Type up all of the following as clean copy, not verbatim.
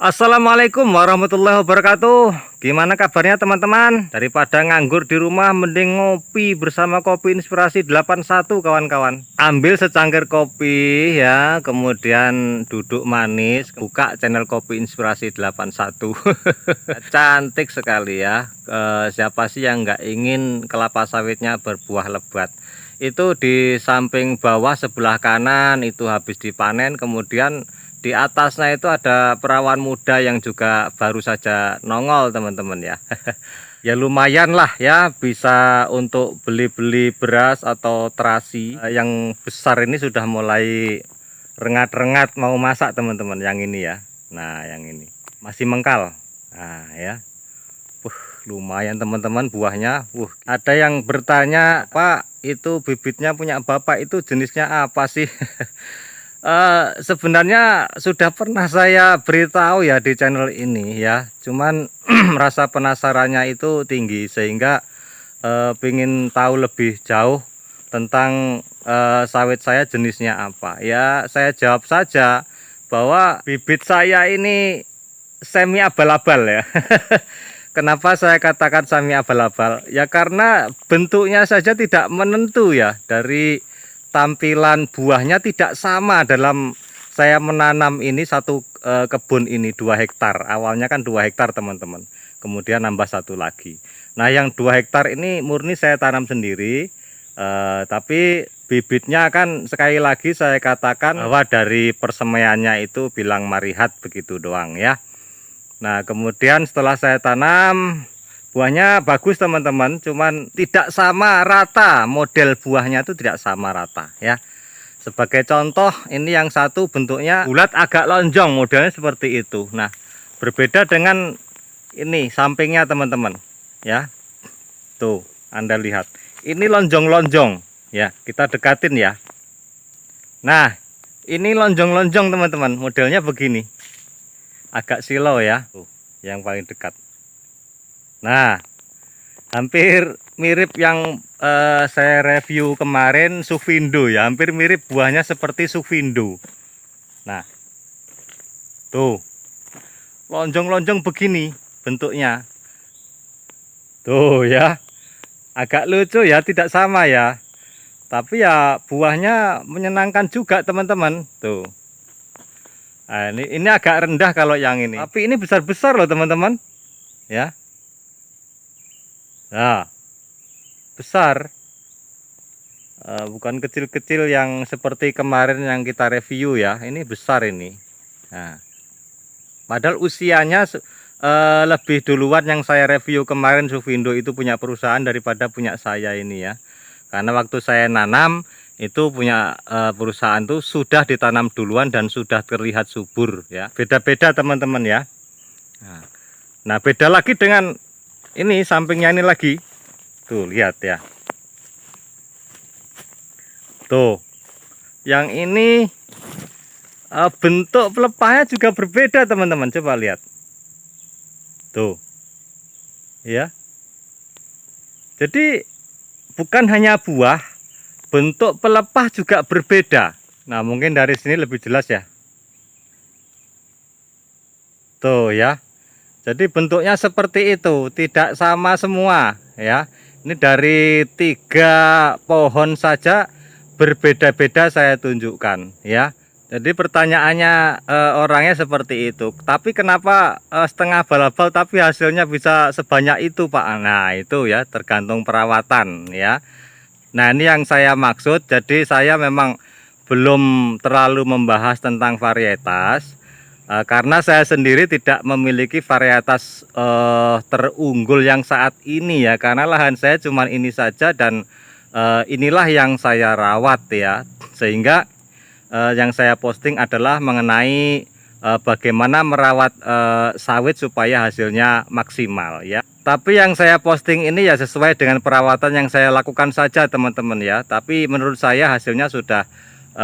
Assalamualaikum warahmatullahi wabarakatuh. Gimana kabarnya teman-teman? Daripada nganggur di rumah, mending ngopi bersama Kopi Inspirasi 81 kawan-kawan. Ambil secangkir kopi ya, kemudian duduk manis, buka channel Kopi Inspirasi 81. Cantik sekali ya. Siapa sih yang nggak ingin kelapa sawitnya berbuah lebat? Itu di samping bawah sebelah kanan itu habis dipanen, kemudian di atasnya itu ada perawan muda yang juga baru saja nongol teman-teman ya. Ya lumayan lah ya, bisa untuk beli-beli beras atau terasi. Yang besar ini sudah mulai rengat-rengat mau masak teman-teman, yang ini ya. Nah yang ini masih mengkal. Nah ya, lumayan teman-teman buahnya. Ada yang bertanya, Pak itu bibitnya punya Bapak, itu jenisnya apa sih? Sebenarnya sudah pernah saya beritahu ya di channel ini ya, cuman rasa penasarannya itu tinggi sehingga ingin tahu lebih jauh tentang sawit saya jenisnya apa ya. Saya jawab saja bahwa bibit saya ini semi abal-abal ya. Kenapa saya katakan semi abal-abal ya, karena bentuknya saja tidak menentu ya. Dari tampilan buahnya tidak sama dalam saya menanam ini satu kebun ini 2 hektar. Awalnya kan 2 hektar teman-teman, kemudian nambah satu lagi. Nah yang 2 hektar ini murni saya tanam sendiri, tapi bibitnya kan sekali lagi saya katakan bahwa dari persemaiannya itu bilang marihat begitu doang ya. Nah kemudian setelah saya tanam, buahnya bagus teman-teman, cuman tidak sama rata, model buahnya itu tidak sama rata ya. Sebagai contoh, ini yang satu bentuknya bulat agak lonjong, modelnya seperti itu. Nah berbeda dengan ini sampingnya teman-teman ya. Tuh Anda lihat, ini lonjong-lonjong ya, kita dekatin ya. Nah ini lonjong-lonjong teman-teman, modelnya begini, agak silau ya. Tuh yang paling dekat. Nah hampir mirip yang saya review kemarin, Sufindo ya, hampir mirip buahnya seperti Sufindo. Nah tuh lonjong-lonjong begini bentuknya tuh ya, agak lucu ya, tidak sama ya, tapi ya buahnya menyenangkan juga teman-teman tuh. Nah, ini agak rendah kalau yang ini, tapi ini besar-besar loh teman-teman ya. Nah besar, bukan kecil-kecil yang seperti kemarin yang kita review ya, ini besar ini. Nah padahal usianya lebih duluan yang saya review kemarin, Sufindo itu punya perusahaan daripada punya saya ini ya. Karena waktu saya nanam itu punya perusahaan tuh sudah ditanam duluan dan sudah terlihat subur ya. Beda-beda teman-teman ya. Nah beda lagi dengan ini sampingnya ini lagi. Tuh lihat ya. Tuh yang ini bentuk pelepahnya juga berbeda teman-teman, coba lihat tuh ya. Jadi bukan hanya buah, bentuk pelepah juga berbeda. Nah mungkin dari sini lebih jelas ya. Tuh ya, jadi bentuknya seperti itu, tidak sama semua ya. Ini dari 3 pohon saja berbeda-beda saya tunjukkan ya. Jadi pertanyaannya orangnya seperti itu. Tapi kenapa setengah abal-abal tapi hasilnya bisa sebanyak itu Pak? Nah itu ya tergantung perawatan ya. Nah ini yang saya maksud. Jadi saya memang belum terlalu membahas tentang varietas. Karena saya sendiri tidak memiliki varietas terunggul yang saat ini ya. Karena lahan saya cuma ini saja dan inilah yang saya rawat ya. Sehingga yang saya posting adalah mengenai bagaimana merawat sawit supaya hasilnya maksimal ya. Tapi yang saya posting ini ya sesuai dengan perawatan yang saya lakukan saja teman-teman ya. Tapi menurut saya hasilnya sudah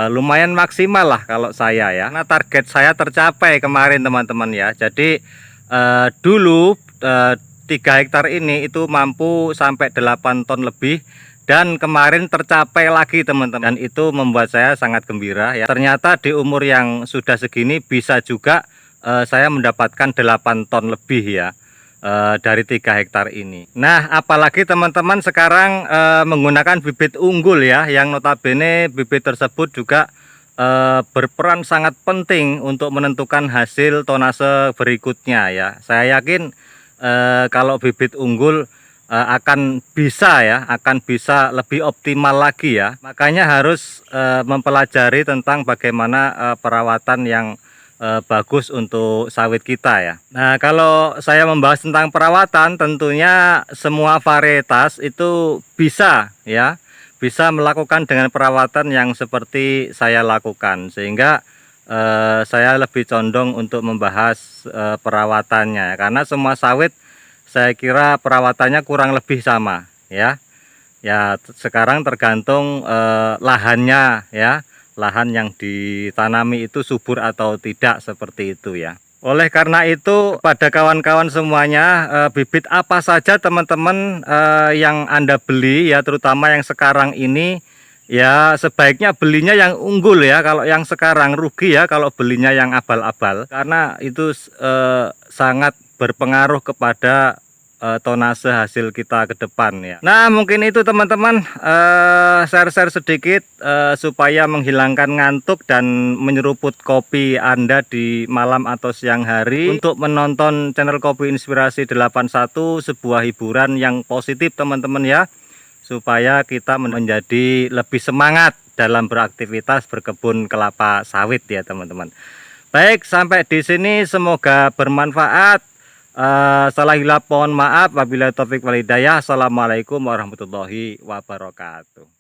lumayan maksimal lah kalau saya ya. Nah target saya tercapai kemarin teman-teman ya. Jadi dulu 3 hektar ini itu mampu sampai 8 ton lebih dan kemarin tercapai lagi teman-teman, dan itu membuat saya sangat gembira ya. Ternyata di umur yang sudah segini bisa juga saya mendapatkan 8 ton lebih ya dari 3 hektar ini. Nah, apalagi teman-teman sekarang menggunakan bibit unggul ya, yang notabene bibit tersebut juga berperan sangat penting untuk menentukan hasil tonase berikutnya ya. Saya yakin kalau bibit unggul akan bisa lebih optimal lagi ya. Makanya harus mempelajari tentang bagaimana perawatan yang bagus untuk sawit kita ya. Nah, kalau saya membahas tentang perawatan, tentunya semua varietas itu bisa melakukan dengan perawatan yang seperti saya lakukan, sehingga saya lebih condong untuk membahas perawatannya, karena semua sawit saya kira perawatannya kurang lebih sama ya. Sekarang tergantung lahannya ya, lahan yang ditanami itu subur atau tidak, seperti itu ya. Oleh karena itu, pada kawan-kawan semuanya, bibit apa saja teman-teman yang Anda beli ya, terutama yang sekarang ini ya, sebaiknya belinya yang unggul ya. Kalau yang sekarang rugi ya kalau belinya yang abal-abal, karena itu sangat berpengaruh kepada tonase hasil kita ke depan ya. Nah, mungkin itu teman-teman, share-share sedikit supaya menghilangkan ngantuk dan menyeruput kopi Anda di malam atau siang hari untuk menonton channel Kopi Inspirasi 81, sebuah hiburan yang positif teman-teman ya, supaya kita menjadi lebih semangat dalam beraktivitas berkebun kelapa sawit ya teman-teman. Baik, sampai di sini semoga bermanfaat. Salah hilap mohon maaf. Wabillahi taufik wal hidayah. Assalamualaikum warahmatullahi wabarakatuh.